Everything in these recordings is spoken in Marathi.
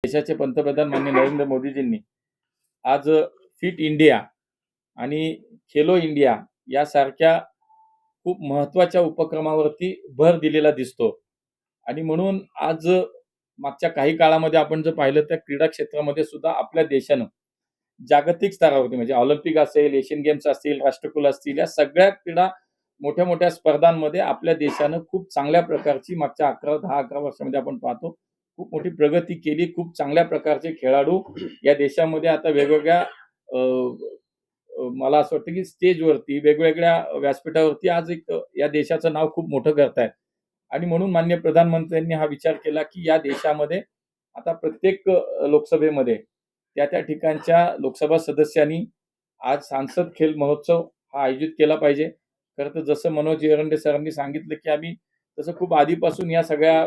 देशाचे पंतप्रधान माननीय नरेंद्र मोदीजींनी आज फिट इंडिया आणि खेलो इंडिया यासारख्या खूप महत्त्वाच्या उपक्रमावरती भर दिलेला दिसतो. आणि म्हणून आज मागच्या काही काळामध्ये आपण जर पाहिलं तर क्रीडा क्षेत्रामध्ये सुद्धा आपल्या देशानं जागतिक स्तरावरती म्हणजे ऑलिम्पिक असेल, एशियन गेम्स असतील, राष्ट्रकुल असतील, या सगळ्या क्रीडा मोठ्या-मोठ्या स्पर्धांमध्ये आपल्या देशानं खूप चांगल्या प्रकारची मागच्या 10-11 वर्षामध्ये आपण पाहतो, खूप मोठी प्रगती केली. खूप चांगल्या प्रकारचे खेळाडू या देशामध्ये आता वेगवेगळ्या अ, मला असं वाटतं की स्टेजवरती, वेगवेगळ्या व्यासपीठावरती आज एक या देशाचं नाव खूप मोठं करतायत. आणि म्हणून माननीय प्रधानमंत्र्यांनी हा विचार केला की या देशामध्ये आता प्रत्येक लोकसभेमध्ये त्या ठिकाणच्या लोकसभा सदस्यांनी आज सांसद खेल महोत्सव हा आयोजित केला पाहिजे. खरं तर जसं मनोज एरंडे सरांनी सांगितलं, की आम्ही तसं खूप आधीपासून या सगळ्या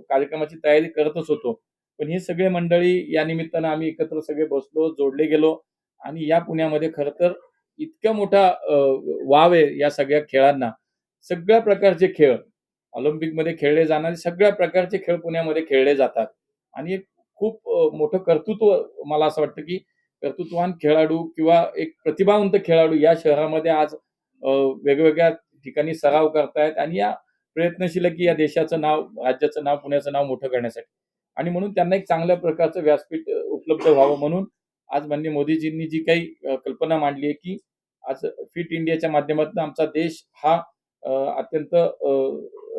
कार्यक्रमाची तयारी करतच होतो. पण ही सगळी मंडळी या निमित्तानं आम्ही एकत्र सगळे बसलो, जोडले गेलो आणि या पुण्यामध्ये खरं तर इतका मोठा वाव आहे या सगळ्या खेळांना. सगळ्या प्रकारचे खेळ, ऑलिम्पिकमध्ये खेळले जाणारे सगळ्या प्रकारचे खेळ पुण्यामध्ये खेळले जातात आणि एक खूप मोठं कर्तृत्व मला असं वाटतं, की कर्तृत्ववान खेळाडू किंवा एक प्रतिभावंत खेळाडू या शहरामध्ये आज वेगवेगळ्या ठिकाणी सराव करतायत आणि या प्रयत्नशील आहे, की या देशाचं नाव, राज्याचं नाव, पुण्याचं नाव मोठं करण्यासाठी. आणि म्हणून त्यांना एक चांगल्या प्रकारचं व्यासपीठ उपलब्ध व्हावं म्हणून आज माननीय मोदीजींनी जी काही कल्पना मांडली आहे, की आज फिट इंडियाच्या माध्यमातून आमचा देश हा अत्यंत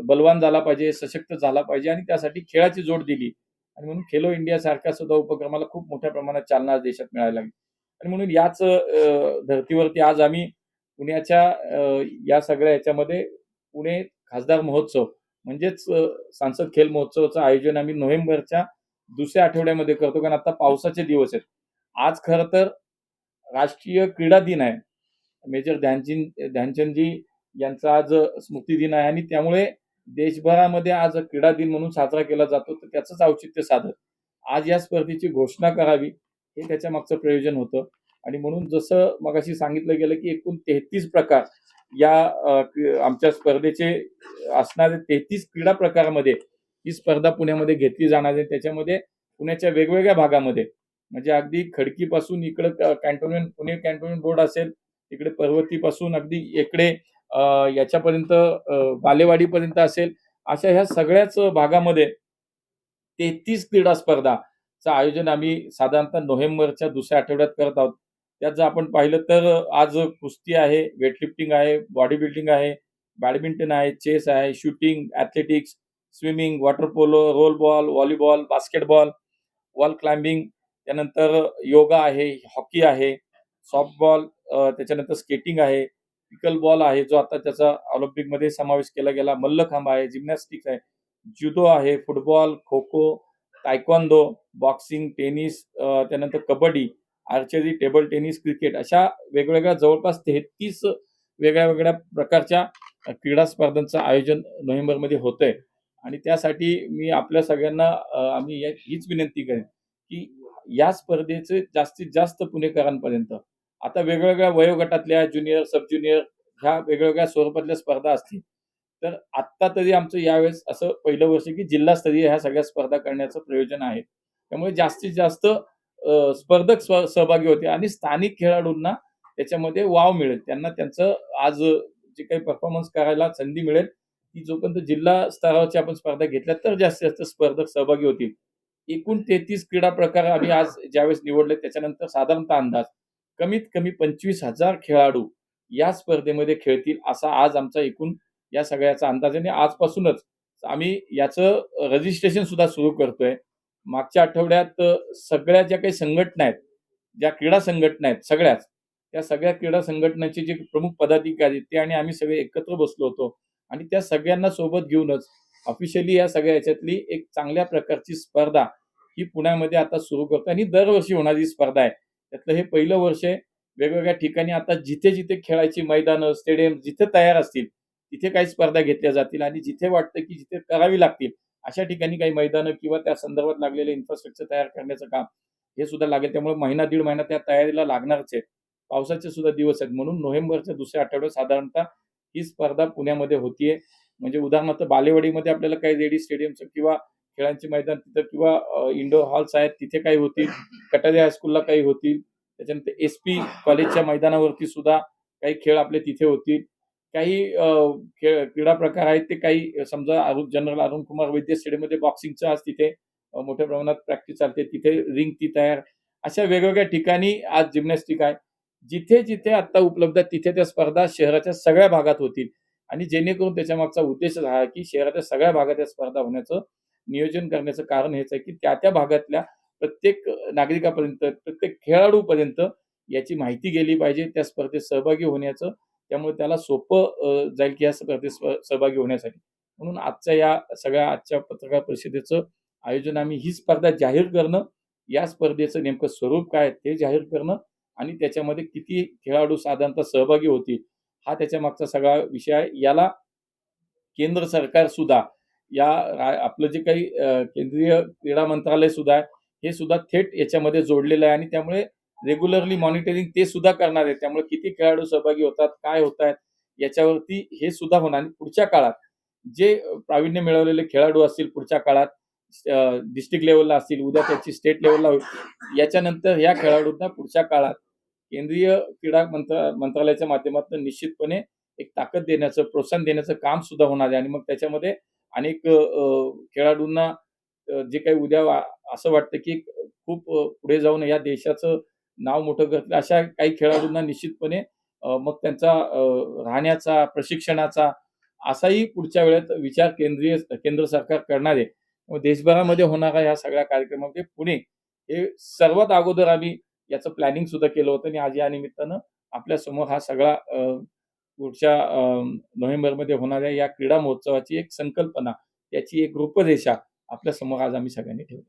बलवान झाला पाहिजे, सशक्त झाला पाहिजे आणि त्यासाठी खेळाची जोड दिली. आणि म्हणून खेलो इंडिया सारख्या सुद्धा उपक्रमाला खूप मोठ्या प्रमाणात चालना आज देशात मिळायला लागली. आणि म्हणून याच धर्तीवरती आज आम्ही पुण्याच्या या सगळ्या ह्याच्यामध्ये पुणे खासदार महोत्सव म्हणजेच सांसद खेल महोत्सवाचं आयोजन आम्ही नोव्हेंबरच्या दुसऱ्या आठवड्यामध्ये करतो. कारण आता पावसाचे दिवस आहेत. आज खरं तर राष्ट्रीय क्रीडा दिन आहे. मेजर ध्यानचंदजी यांचा आज स्मृती दिन आहे आणि त्यामुळे देशभरामध्ये आज क्रीडा दिन म्हणून साजरा केला जातो. तर त्याचंच औचित्य साधत आज या स्पर्धेची घोषणा करावी, हे त्याच्या मागचं प्रयोजन होतं. आणि म्हणून जसं मगाशी सांगितलं गेलं, की एकूण 33 प्रकार या आमच्या स्पर्धेचे असणारे 33 क्रीडा प्रकारामध्ये ही स्पर्धा पुण्यामध्ये घेतली जाणार आहे. त्याच्यामध्ये पुण्याच्या वेगवेगळ्या भागामध्ये म्हणजे अगदी खडकीपासून इकडं कॅन्टोन्मेंट पुणे कॅन्टोन्मेंट बोर्ड असेल, इकडे पर्वतीपासून अगदी इकडे याच्यापर्यंत बालेवाडीपर्यंत असेल, अशा ह्या सगळ्याच भागामध्ये 33 क्रीडा स्पर्धाचं आयोजन आम्ही साधारणतः नोव्हेंबरच्या दुसऱ्या आठवड्यात करत आहोत. त्यात जर आपण पाहिलं तर आज कुस्ती आहे, वेटलिफ्टिंग आहे, बॉडी बिल्डिंग आहे, बॅडमिंटन आहे, चेस आहे, shooting, athletics, swimming, water polo, role ball, volleyball, basketball, wall climbing, त्यानंतर योगा आहे, हॉकी आहे, सॉफ्टबॉल, त्याच्यानंतर स्केटिंग आहे, पिकल बॉल आहे, जो आता त्याचा ऑलिम्पिकमध्ये समावेश केला गेला, मल्लखांब आहे, जिम्नॅस्टिक्स आहे, जुदो आहे, football, kho-kho, taekwondo, boxing, tennis, त्यानंतर kabaddi, archery, table tennis, cricket अशा वेगवेगळ्या जवळपास 33 वेगळ्या-वेगळ्या प्रकारच्या क्रीडा स्पर्धांचं आयोजन नोव्हेंबरमध्ये होतंय. आणि त्यासाठी मी आपल्या सगळ्यांना आम्ही हीच विनंती करेन, की या स्पर्धेचे जास्तीत जास्त पुणेकरांपर्यंत आता वेगवेगळ्या वयोगटातल्या ज्युनियर, सब ज्युनियर ह्या वेगवेगळ्या स्वरूपातल्या स्पर्धा असतील. तर आत्ता तरी आमचं यावेळेस असं पहिलं वर्ष की जिल्हास्तरीय ह्या सगळ्या स्पर्धा करण्याचं प्रयोजन आहे. त्यामुळे जास्तीत जास्त स्पर्धक सहभागी होतील आणि स्थानिक खेळाडूंना त्याच्यामध्ये वाव मिळेल. त्यांना त्यांचं आज जे काही परफॉर्मन्स करायला संधी मिळेल, की जोपर्यंत जिल्हा स्तरावरची आपण स्पर्धा घेतल्या तर जास्तीत जास्त स्पर्धक सहभागी होतील. एकूण 33 क्रीडा प्रकार आम्ही आज ज्यावेळेस निवडले त्याच्यानंतर साधारणतः अंदाज कमीत कमी 25,000 खेळाडू या स्पर्धेमध्ये खेळतील असा आज आमचा एकूण या सगळ्याचा अंदाज आहे आणि आजपासूनच आम्ही याचं रजिस्ट्रेशन सुद्धा सुरू करतोय. मागच्या आठवड्यात सगळ्या ज्या काही संघटना आहेत, ज्या क्रीडा संघटना आहेत सगळ्याच, त्या सगळ्या क्रीडा संघटनांचे जे प्रमुख पदाधिकारी ते आणि आम्ही सगळे एकत्र बसलो होतो आणि त्या सगळ्यांना सोबत घेऊनच ऑफिशियली या सगळ्या ह्याच्यातली एक चांगल्या प्रकारची स्पर्धा ही पुण्यामध्ये आता सुरू करतो आणि दरवर्षी होणारी स्पर्धा आहे. त्यातलं हे पहिलं वर्ष आहे. वेगवेगळ्या ठिकाणी आता जिथे-जिथे खेळायची मैदानं, स्टेडियम जिथे तयार असतील, तिथे काही स्पर्धा घेतल्या जातील आणि जिथे वाटतं की जिथे करावी लागतील, अशा ठिकाणी काही मैदानं किंवा त्या संदर्भात लागलेले इन्फ्रास्ट्रक्चर तयार करण्याचं काम हे सुद्धा लागेल. त्यामुळे महिना दीड महिना त्या तयारीला लागणारच आहे. पावसाचे सुद्धा दिवस आहेत. म्हणून नोव्हेंबरच्या दुसऱ्या आठवड्यात साधारणतः ही स्पर्धा पुण्यामध्ये होतीये. म्हणजे उदाहरणार्थ बालेवाडीमध्ये आपल्याला काही रेडी स्टेडियमचं किंवा खेळांचे मैदान तिथं किंवा इंडोर हॉल्स आहेत तिथे काही होतील, कटारे हायस्कूलला काही होतील, त्याच्यानंतर SP कॉलेजच्या मैदानावरती सुद्धा काही खेळ आपले तिथे होतील. काही क्रीडा प्रकार आहेत ते काही समजा जनरल अरुण कुमार वैद्य स्टेडियममध्ये बॉक्सिंगचं आज तिथे मोठ्या प्रमाणात प्रॅक्टिस चालते. तिथे रिंग ती तयार. अशा वेगवेगळ्या ठिकाणी आज जिम्नॅस्टिक आहे. जिथे-जिथे आता उपलब्ध आहे तिथे त्या स्पर्धा शहराच्या सगळ्या भागात होतील आणि जेणेकरून त्याच्यामागचा उद्देश हा आहे, की शहराच्या सगळ्या भागात या स्पर्धा होण्याचं नियोजन करण्याचं कारण हेच आहे, की त्या भागातल्या प्रत्येक नागरिकापर्यंत, प्रत्येक खेळाडूपर्यंत याची माहिती गेली पाहिजे त्या स्पर्धेत सहभागी होण्याचं. त्यामुळे त्याला सोपं जाईल, की या स्पर्धेत सहभागी होण्यासाठी. म्हणून आजच्या पत्रकार परिषदेचं आयोजन आम्ही ही स्पर्धा जाहीर करणं, या स्पर्धेचं नेमकं स्वरूप काय आहे ते जाहीर करणं आणि त्याच्यामध्ये किती खेळाडू साधारणतः सहभागी होतील, हा त्याच्यामागचा सगळा विषय आहे. याला केंद्र सरकार सुद्धा आपलं जे काही केंद्रीय क्रीडा मंत्रालय सुद्धा आहे, हे सुद्धा थेट याच्यामध्ये जोडलेलं आहे आणि त्यामुळे रेग्युलरली मॉनिटरिंग ते सुद्धा करणार आहे. त्यामुळे किती खेळाडू सहभागी होतात, काय होतायत याच्यावरती हे सुद्धा होणार आणि पुढच्या काळात जे प्रावीण्य मिळवलेले खेळाडू असतील पुढच्या काळात डिस्ट्रिक्ट लेव्हलला असतील, उद्या त्याची स्टेट लेव्हलला होईल. याच्यानंतर या खेळाडूंना पुढच्या काळात केंद्रीय क्रीडा मंत्रालयाच्या माध्यमातून निश्चितपणे एक ताकद देण्याचं, प्रोत्साहन देण्याचं काम सुद्धा होणार आहे आणि मग त्याच्यामध्ये अनेक खेळाडूंना जे काही उद्या असं वाटतं, की खूप पुढे जाऊन या देशाचं नाव मोठं करतील अशा काही खेळाडूंना निश्चितपणे मग त्यांचा राहण्याचा, प्रशिक्षणाचा असाही पुढच्या वेळेत विचार केंद्र सरकार करणार आहे. देशभरामध्ये होणाऱ्या ह्या सगळ्या कार्यक्रमामध्ये पुणे हे सर्वात अगोदर आम्ही याचं प्लॅनिंग सुद्धा केलं होतं आणि आज या निमित्तानं आपल्यासमोर हा सगळा पुढच्या नोव्हेंबरमध्ये होणाऱ्या या क्रीडा महोत्सवाची एक संकल्पना, त्याची एक रूपरेषा आपल्यासमोर आज आम्ही सगळ्यांनी ठेवली.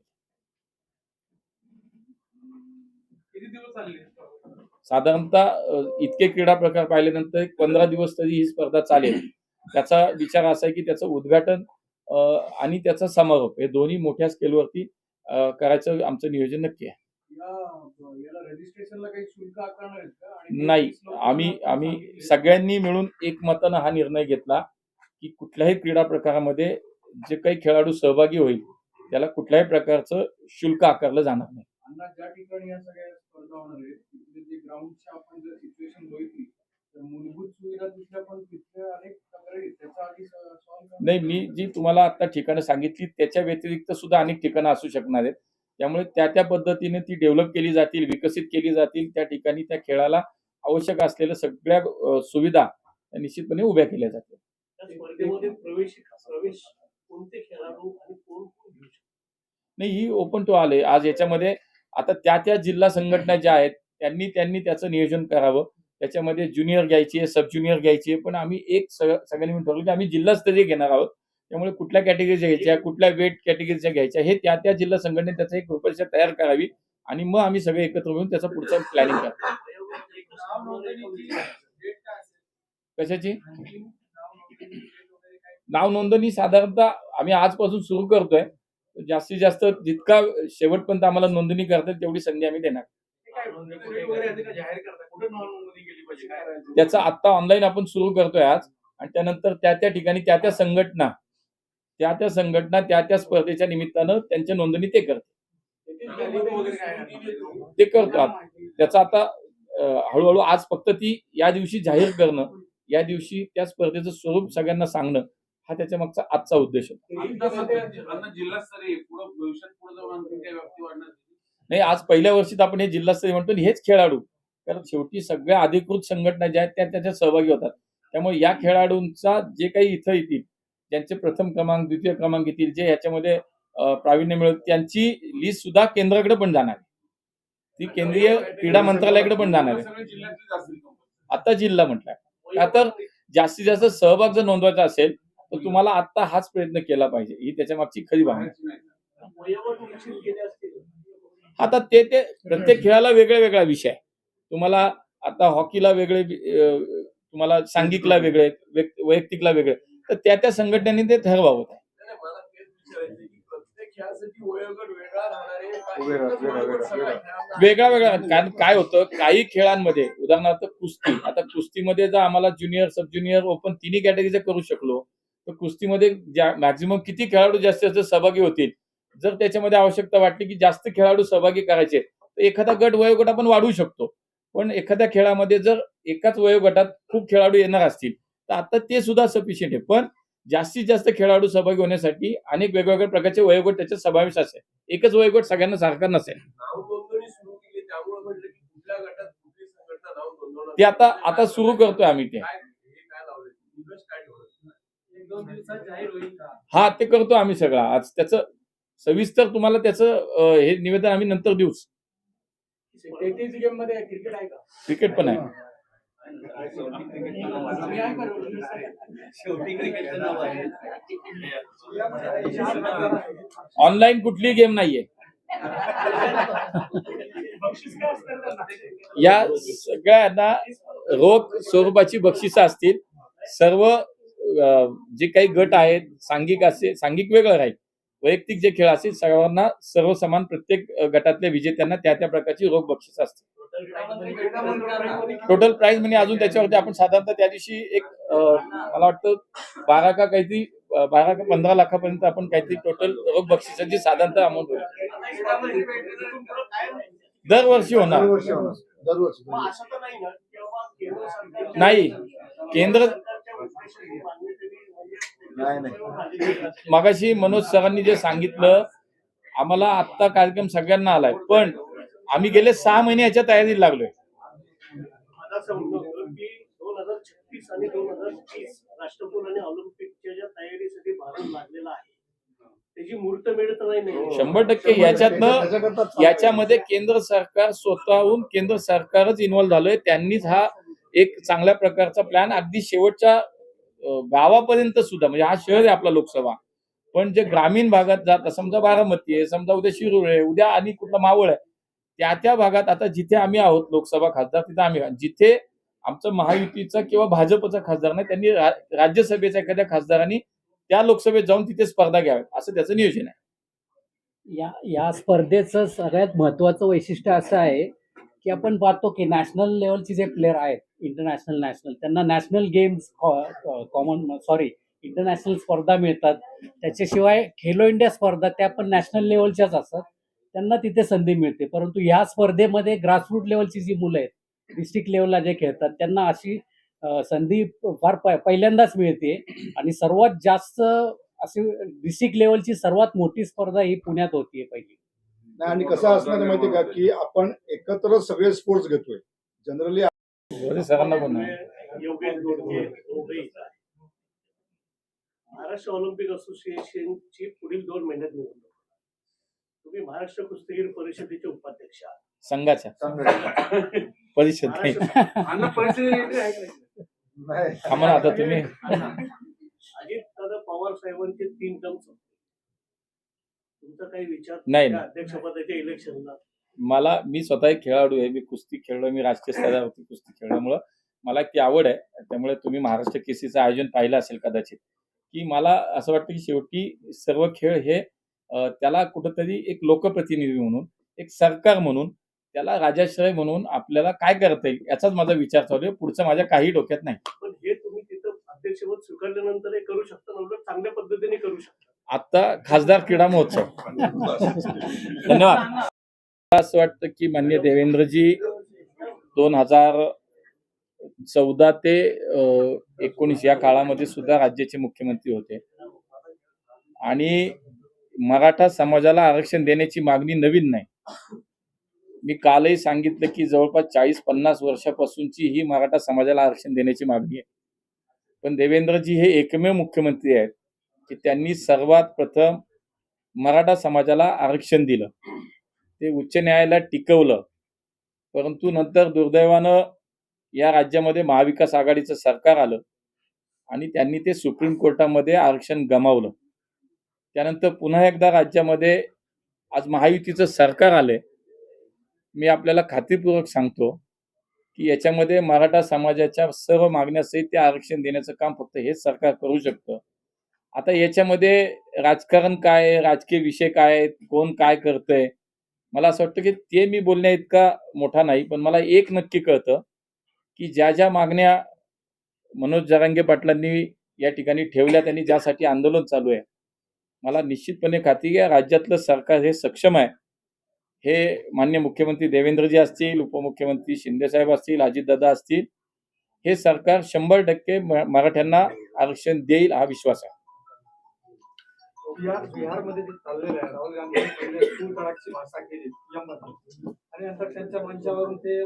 साधारणतः इतके क्रीडा प्रकार पाहिल्यानंतर 15 दिवस तरी ही स्पर्धा चालेल. त्याचा विचार असा आहे, की त्याचं उद्घाटन आणि त्याचा समारोप हे दोन्ही मोठ्या स्केलवरती करायचं आमचं नियोजन नक्की आहे. नाही, आम्ही सगळ्यांनी मिळून एकमतानं हा निर्णय घेतला, की कुठल्याही क्रीडा प्रकारामध्ये जे काही खेळाडू सहभागी होईल, त्याला कुठल्याही प्रकारचं शुल्क आकारलं जाणार नाही. ज्या ठिकाणी या सगळ्या स्पर्धा होणार आहेत, तिथले जे ग्राउंडची आपण जर सिच्युएशन बघितली, तर मूलभूत सुविधा तिथल्या पण तिथल्या अनेक तक्रारी त्याचा आधी सॉल्व्ह नाही, मी जी तुम्हाला आता ठिकाणं सांगितली त्याच्या व्यतिरिक्त सुद्धा अनेक ठिकाणं असू शकणार आहेत. त्यामुळे त्या पद्धतीने ती डेव्हलप केली जातील, विकसित केली जातील. त्या ठिकाणी त्या खेळाला आवश्यक असलेल्या सगळ्या सुविधा निश्चितपणे उभ्या केल्या जातील. स्पर्धेमध्ये प्रवेश कोणते खेळाडू आणि कोण घेऊ शकतो? नाही, ही ओपन टू ऑल आहे. आज याच्यामध्ये आता त्या जिल्हा संघटना ज्या आहेत त्यांनी त्याचं नियोजन करावं. त्याच्यामध्ये ज्युनियर घ्यायची आहे, सब ज्युनियर घ्यायची आहे. पण आम्ही एक सगळ्यांनी मिळून ठरवलं, की आम्ही जिल्हास्तरीय घेणार आहोत. त्यामुळे कुठल्या कॅटेगरीच्या घ्यायच्या, कुठल्या वेट कॅटेगरीच्या घ्यायच्या हे त्या जिल्हा संघटनेने त्याचा एक रूपरेषा तयार करावी आणि मग आम्ही सगळे एकत्र मिळून त्याचं पुढचं प्लॅनिंग करतो. कशाची? नाव नोंदणी साधारणतः आम्ही आजपासून सुरू करतोय. जास्तीत जास्त जितका शेवटपर्यंत आम्हाला नोंदणी करता येईल तेवढी संधी आम्ही देणार. त्याचा आता ऑनलाईन आपण सुरू करतोय आज आणि त्यानंतर त्या ठिकाणी त्या संघटना त्या स्पर्धेच्या निमित्तानं त्यांच्या नोंदणी ते करतात. ते करतो. त्याचा आता हळूहळू आज फक्त ती या दिवशी जाहीर करणं, या दिवशी त्या स्पर्धेचं स्वरूप सगळ्यांना सांगणं हा त्याच्या मागचा आजचा उद्देश होता. नाही, आज पहिल्या वर्षीत आपण हे जिल्हास्तरीय म्हणतो हेच खेळाडू, कारण शेवटी सगळ्या अधिकृत संघटना ज्या आहेत त्याच्यात सहभागी होतात. त्यामुळे या खेळाडूंचा जे काही इथं येतील, ज्यांचे प्रथम क्रमांक, द्वितीय क्रमांक येतील, जे याच्यामध्ये प्रावीण्य मिळवतील त्यांची लिस्ट सुद्धा केंद्राकडे पण जाणार आहे. ती केंद्रीय क्रीडा मंत्रालयाकडे पण जाणार आहे. आता जिल्हा म्हटलाय. का तर जास्तीत जास्त सहभाग जर नोंदवायचा असेल तर तुम्हाला आता हाच प्रयत्न केला पाहिजे. ही त्याच्या मागची खरी भावना. आता ते प्रत्येक खेळाला वेगळा विषय आहे. तुम्हाला आता हॉकीला वेगळे, तुम्हाला सांघिकला वेगळे, वैयक्तिकला वेगळे, तर त्या संघटनेने ते ठरवावं. वेगळा कारण काय होतं काही खेळांमध्ये उदाहरणार्थ कुस्ती, आता कुस्तीमध्ये जर आम्हाला ज्युनियर, सब ज्युनियर, ओपन तिन्ही कॅटेगरीचे करू शकलो तर कुस्तीमध्ये मॅक्झिमम किती खेळाडू जास्तीत जास्त सहभागी होतील जर त्याच्यामध्ये आवश्यकता वाटली की जास्त खेळाडू सहभागी करायचे तर एखादा गट वयोगट आपण वाढवू शकतो. पण एखाद्या खेळामध्ये जर एकाच वयोगटात खूप खेळाडू येणार असतील तर आता ते सुद्धा सफिशियंट आहे. पण जास्तीत जास्त खेळाडू सहभागी होण्यासाठी अनेक वेगवेगळ्या प्रकारचे वयोगट त्याच्यात समावेश असेल. एकच वयोगट सगळ्यांना सारखा नसेल. नाव नोंदणी सुरू केली त्यामुळे म्हटलं की कुठल्या गटात कुठली संघटना नाव नोंदवणार ते आता सुरू करतोय आम्ही ते. काय लावले दिवस काय ठेवलं 1-2 दिवसात जाहीर होईल का? हा ते करतो आम्ही सगळं. आज त्याचं सविस्तर तुम्हाला त्याचं हे निवेदन आम्ही नंतर देऊच. टेनिस गेम मध्ये क्रिकेट आहे का? क्रिकेट पण आहे. आम्ही आहे का रोल? शेवटी क्रिकेटचं नाव आहे ऑनलाईन कुठलीही गेम नाहीये. बक्षीस काय असतं त्यांना? या सगळ्यांना रोख स्वरूपाची बक्षिसं असतील. सर्व जे काही गट आहेत सांघिक वेगळं राहील. वैयक्तिक जे खेळ असतील सर्वांना सर्वसमान प्रत्येक गटातल्या विजेत्यांना त्या त्या प्रकारची रोख बक्षीस असते. टोटल प्राइस म्हणजे अजून त्याच्यावरती आपण साधारणतः त्या दिवशी एक मला वाटतं 12 का काहीतरी 12 का 15 लाखापर्यंत आपण काहीतरी टोटल रोख बक्षिसाची साधारणतः अमाऊंट होईल. दरवर्षी होणार. दरवर्षी मग असं तर नाही ना की बाबा केंद्र सरकारच्या नाही. केंद्र सरकारच्या वैशिष्ट्यांची मागणी तरी नाही. म्हणजे मगाशी मनोज सरांनी जे सांगितलं आम्हाला आत्ता कार्यक्रम सगळ्यांना आलाय पण आम्ही गेले 6 महिने याच्या तयारीला लागलोय. आता असं म्हणणं होतं की 2036 आणि 2030 राष्ट्रकुल आणि ऑलिम्पिकच्या ज्या तयारीसाठी भारत लागलेला आहे त्याची मुहूर्तमेढ तर नाही. 100% याच्यातनं याच्यामध्ये केंद्र सरकार स्वतःहून केंद्र सरकारच इन्व्हॉल्व्ह झालंय. त्यांनीच हा एक चांगल्या प्रकारचा प्लॅन अगदी शेवटच्या गावापर्यंत सुद्धा म्हणजे हा शहर आहे आपला लोकसभा. पण जे ग्रामीण भागात जात समजा बारामती आहे, समजा उद्या शिरूर आहे, उद्या आणि कुठला मावळ आहे, त्या भागात आता जिथे आम्ही आहोत लोकसभा खासदार तिथे आम्ही जिथे आमचं महायुतीचा किंवा भाजपचा खासदार नाही त्यांनी राज्यसभेच्या एखाद्या खासदारांनी त्या लोकसभेत जाऊन तिथे स्पर्धा घ्यावी असं त्याचं नियोजन आहे. या स्पर्धेचं सगळ्यात महत्त्वाचं वैशिष्ट्य असं आहे की आपण पाहतो की नॅशनल लेवलचे जे प्लेयर आहेत नॅशनल त्यांना नॅशनल गेम्स इंटरनॅशनल स्पर्धा मिळतात. त्याच्याशिवाय खेलो इंडिया स्पर्धा त्या पण नॅशनल लेवलच्याच असतात. त्यांना तिथे संधी मिळते. परंतु ह्या स्पर्धेमध्ये ग्रासरूट लेवलची जी मुलं आहेत डिस्ट्रिक्ट लेवलला जे खेळतात त्यांना अशी संधी फार पहिल्यांदाच मिळते. आणि सर्वात जास्त अशी डिस्ट्रिक्ट लेवलची सर्वात मोठी स्पर्धा ही पुण्यात होतीये पहिली. नाही आणि कसं असणार आहे माहितीये का की आपण एकत्र सगळे स्पोर्ट्स घेतोय जनरली सरांना पण आहे. योगेश गोडके दोघेही. महाराष्ट्र ऑलिम्पिक असोसिएशनची पुढील 2 महिन्यात निवडणूक. तुम्ही महाराष्ट्र कुस्तीगीर परिषदेचे उपाध्यक्ष आहात. संघाच्या परिषद नाही. अन्न परिषद आहे का? नाही. थांबा ना आता तुम्ही अजित दादा पवार साहेबांचे 3 टर्म संपले. तुमचा काही विचार नाही. त्या अध्यक्षपदाच्या इलेक्शनला? मी स्वतः एक खेळाडू आहे. मी कुस्ती खेळलोय. मी राष्ट्रीय स्तरावरती कुस्ती खेळल्यामुळं मला ती आवड आहे. त्यामुळे तुम्ही महाराष्ट्र केसरीचं आयोजन पाहिलं असेल कदाचित की मला असं वाटतं की शेवटी सर्व खेळ हे त्याला कुठंतरी एक लोकप्रतिनिधी म्हणून एक सरकार म्हणून त्याला राजाश्रय म्हणून आपल्याला काय करता येईल याचाच माझा विचार चालू आहे. पुढचं माझ्या काही डोक्यात नाही. पण हे तुम्ही तिथं अध्यक्षपद स्वीकारल्यानंतर हे करू शकता ना, उलट चांगल्या पद्धतीने करू शकता. आता खासदार क्रीडा महोत्सव. धन्यवाद. मला असं वाटतं की माननीय देवेंद्रजी 2014 ते 19 या काळामध्ये सुद्धा राज्याचे मुख्यमंत्री होते आणि मराठा समाजाला आरक्षण देण्याची मागणी नवीन नाही. मी कालही सांगितलं की जवळपास 40-50 वर्षापासूनची ही मराठा समाजाला आरक्षण देण्याची मागणी आहे. पण देवेंद्रजी हे एकमेव मुख्यमंत्री आहेत की त्यांनी सर्वात प्रथम मराठा समाजाला आरक्षण दिलं. ते उच्च न्यायालयात टिकवलं. परंतु नंतर दुर्दैवानं या राज्यामध्ये महाविकास आघाडीचं सरकार आलं आणि त्यांनी ते सुप्रीम कोर्टामध्ये आरक्षण गमावलं. त्यानंतर पुन्हा एकदा राज्यामध्ये आज महायुतीचं सरकार आलंय. मी आपल्याला खात्रीपूर्वक सांगतो की याच्यामध्ये मराठा समाजाच्या सर्व मागण्यासहित ते आरक्षण देण्याचं काम फक्त हेच सरकार करू शकतं. आता याच्यामध्ये राजकारण काय आहे, राजकीय विषय काय आहेत, कोण काय करतंय, मला असं वाटतं की ते मी बोलण्या इतका मोठा नाही. पण मला एक नक्की कळतं की ज्या मागण्या मनोज जरांगे पाटलांनी या ठिकाणी ठेवल्या, त्यांनी ज्यासाठी आंदोलन चालू आहे, मला निश्चितपणे खात्री आहे, या राज्यातलं सरकार हे सक्षम आहे. हे माननीय मुख्यमंत्री देवेंद्रजी असतील, उपमुख्यमंत्री शिंदेसाहेब असतील, अजितदादा असतील, हे सरकार 100% मराठ्यांना आरक्षण देईल हा विश्वास आहे. बिहारमध्ये जे चाललेलं आहे, राहुल गांधी पहिले तूर तडाखची भाषा केली PM मध्ये आणि नंतर त्यांच्या मंचावरून ते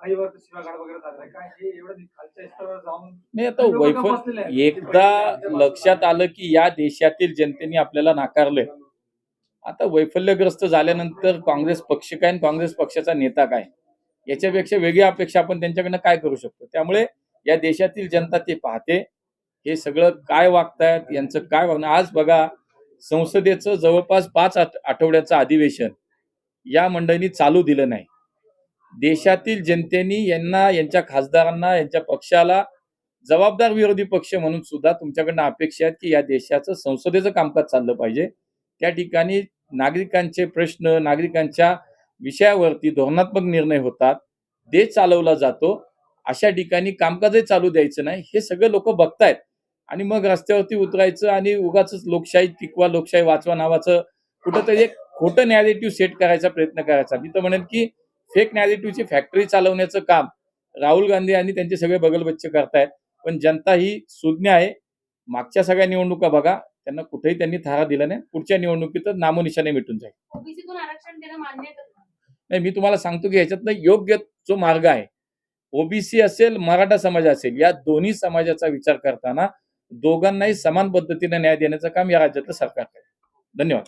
आईवर शिवागाळ वगैरे झालाय. काय हे एवढं खालच्या स्तरावर जाऊन नाही, आता लोकं वैफल बसलेले आहेत. एकदा लक्षात आलं की या देशातील जनतेने आपल्याला नाकारलंय. आता वैफल्यग्रस्त झाल्यानंतर काँग्रेस पक्ष काय आणि काँग्रेस पक्षाचा नेता काय, याच्यापेक्षा वेगळी अपेक्षा आपण त्यांच्याकडनं काय करू शकतो. त्यामुळे या देशातील जनता ते पाहते, हे सगळं काय वागतायत, यांचं काय वागणं. आज बघा, संसदेचं जवळपास 5 आठवड्याचं अधिवेशन या मंडळींनी चालू दिलं नाही. देशातील जनतेने यांना, यांच्या खासदारांना, यांच्या पक्षाला जबाबदार विरोधी पक्ष म्हणून सुद्धा तुमच्याकडनं अपेक्षा आहेत की या देशाचं संसदेचं कामकाज चाललं पाहिजे. त्या ठिकाणी नागरिकांचे प्रश्न, नागरिकांच्या विषयावरती धोरणात्मक निर्णय होतात, देश चालवला जातो. अशा ठिकाणी कामकाजही चालू द्यायचं नाही, हे सगळे लोक बघतायत. आणि मग रस्त्यावरती उतरायचं आणि उगाच लोकशाही टिकवा, लोकशाही वाचवा नावाचं कुठंतरी एक खोटं नॅरेटिव्ह सेट करायचा प्रयत्न करायचा. मी तर म्हणेन की फेक नॅरेटिव्हची फॅक्टरी चालवण्याचं काम राहुल गांधी आणि त्यांचे सगळे बगलबच्चे करतायत. पण जनता ही सुज्ञ आहे. मागच्या सगळ्या निवडणुका बघा, त्यांना कुठेही त्यांनी थारा दिला नाही. पुढच्या निवडणुकीत नामोनिशाणे मिटून जाईल. ओबीसीतून आरक्षण देणं मान्य आहे का? नाही, मी तुम्हाला सांगतो की ह्याच्यातनं योग्य जो मार्ग आहे, ओबीसी असेल, मराठा समाज असेल, या दोन्ही समाजाचा विचार करताना दोघांनाही समान पद्धतीने न्याय देण्याचं काम या राज्यातलं सरकार करेल. धन्यवाद.